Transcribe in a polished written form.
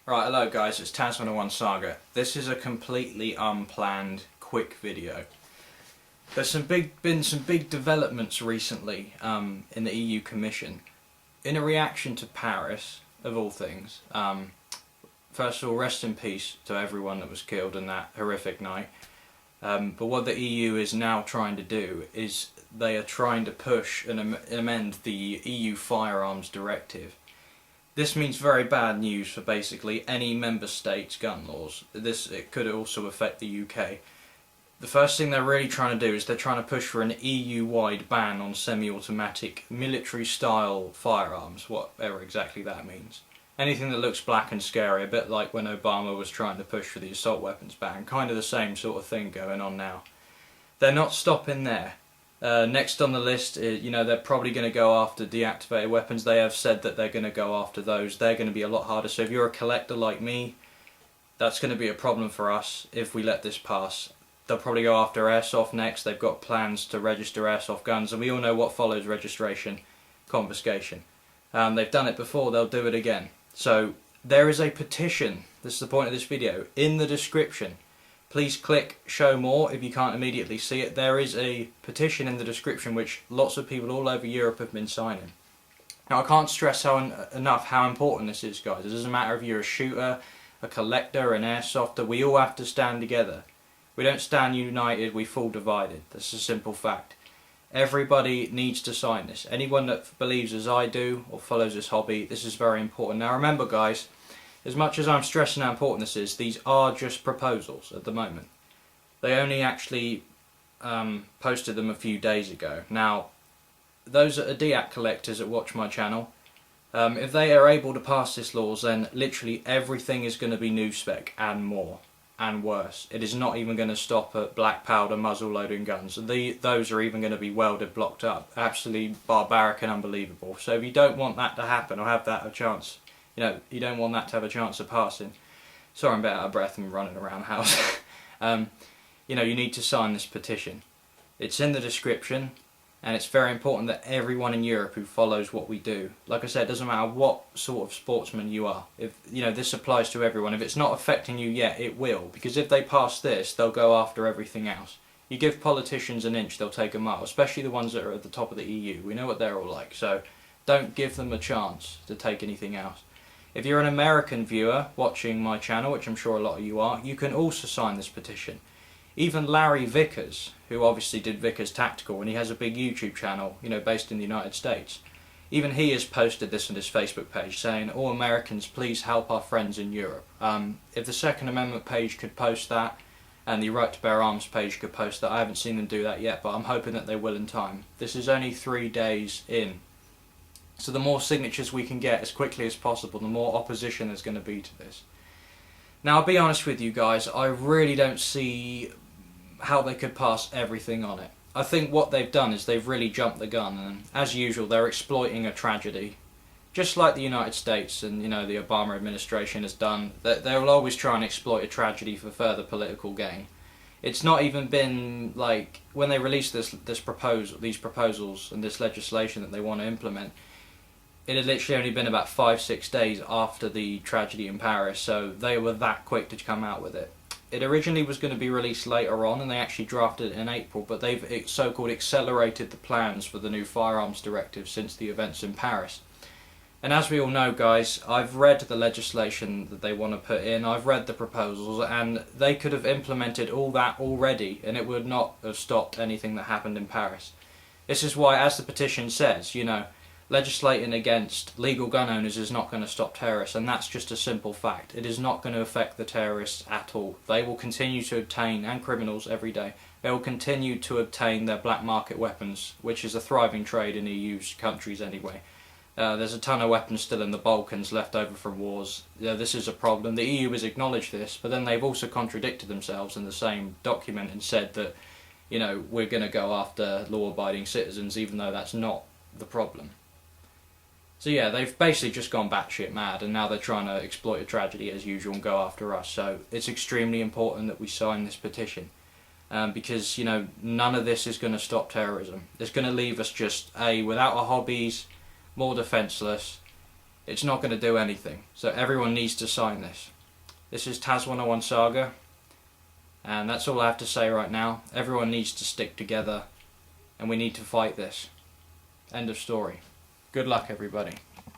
Right, hello guys, it's Taz101 Saga. This is a completely unplanned, quick video. There's been some big developments recently in the EU Commission. In a reaction to Paris, of all things, first of all, rest in peace to everyone that was killed in that horrific night. But what the EU is now trying to do is they are trying to push and amend the EU Firearms Directive. This means very bad news for basically any member state's gun laws. It could also affect the UK. The first thing they're really trying to do is they're trying to push for an EU-wide ban on semi-automatic military-style firearms, whatever exactly that means. Anything that looks black and scary, a bit like when Obama was trying to push for the assault weapons ban, kind of the same sort of thing going on now. They're not stopping there. Next on the list, they're probably going to go after deactivated weapons. They have said that they're going to go after those. They're going to be a lot harder. So if you're a collector like me, that's going to be a problem for us if we let this pass. They'll probably go after Airsoft next. They've got plans to register Airsoft guns, and we all know what follows registration: confiscation. They've done it before, they'll do it again. So there is a petition, this is the point of this video, in the description. Please click show more if you can't immediately see it. There is a petition in the description which lots of people all over Europe have been signing. Now I can't stress enough how important this is, guys. It doesn't matter if you're a shooter, a collector, an airsofter, we all have to stand together. We don't stand united, we fall divided. That's a simple fact. Everybody needs to sign this. Anyone that believes as I do or follows this hobby, this is very important. Now remember guys, as much as I'm stressing how important this is, these are just proposals at the moment. They only actually posted them a few days ago. Now, those that are deac collectors that watch my channel, if they are able to pass this laws, then literally everything is going to be new spec and more and worse. It is not even going to stop at black powder muzzle loading guns. Those are even going to be welded, blocked up. Absolutely barbaric and unbelievable. So if you don't want that to happen or have that a chance, you don't want that to have a chance of passing. Sorry, I'm a bit out of breath and running around the house. You need to sign this petition. It's in the description, and it's very important that everyone in Europe who follows what we do, like I said, it doesn't matter what sort of sportsman you are. If this applies to everyone. If it's not affecting you yet, it will, because if they pass this, they'll go after everything else. You give politicians an inch, they'll take a mile, especially the ones that are at the top of the EU. We know what they're all like, so don't give them a chance to take anything else. If you're an American viewer watching my channel, which I'm sure a lot of you are, you can also sign this petition. Even Larry Vickers, who obviously did Vickers Tactical, and he has a big YouTube channel, based in the United States, even he has posted this on his Facebook page saying, all Americans, please help our friends in Europe. If the Second Amendment page could post that, and the Right to Bear Arms page could post that, I haven't seen them do that yet, but I'm hoping that they will in time. This is only 3 days in. So the more signatures we can get as quickly as possible, the more opposition there's going to be to this. Now, I'll be honest with you guys, I really don't see how they could pass everything on it. I think what they've done is they've really jumped the gun, and as usual they're exploiting a tragedy. Just like the United States and the Obama administration has done, they will always try and exploit a tragedy for further political gain. It's not even been like, when they released these proposals and this legislation that they want to implement, it had literally only been about 5-6 days after the tragedy in Paris, so they were that quick to come out with it. It originally was going to be released later on, and they actually drafted it in April, but they've so-called accelerated the plans for the new firearms directive since the events in Paris. And as we all know guys, I've read the legislation that they want to put in, I've read the proposals, and they could have implemented all that already, and it would not have stopped anything that happened in Paris. This is why, as the petition says, legislating against legal gun owners is not going to stop terrorists, and that's just a simple fact. It is not going to affect the terrorists at all. They will continue to obtain, and criminals every day, they will continue to obtain their black market weapons, which is a thriving trade in EU countries anyway. There's a ton of weapons still in the Balkans left over from wars. This is a problem. The EU has acknowledged this, but then they've also contradicted themselves in the same document and said that, we're going to go after law-abiding citizens, even though that's not the problem. So yeah, they've basically just gone batshit mad, and now they're trying to exploit a tragedy as usual and go after us. So it's extremely important that we sign this petition, because none of this is going to stop terrorism. It's going to leave us just without our hobbies, more defenceless, it's not going to do anything. So everyone needs to sign this. This is TAS 101 Saga, and that's all I have to say right now. Everyone needs to stick together, and we need to fight this. End of story. Good luck, everybody.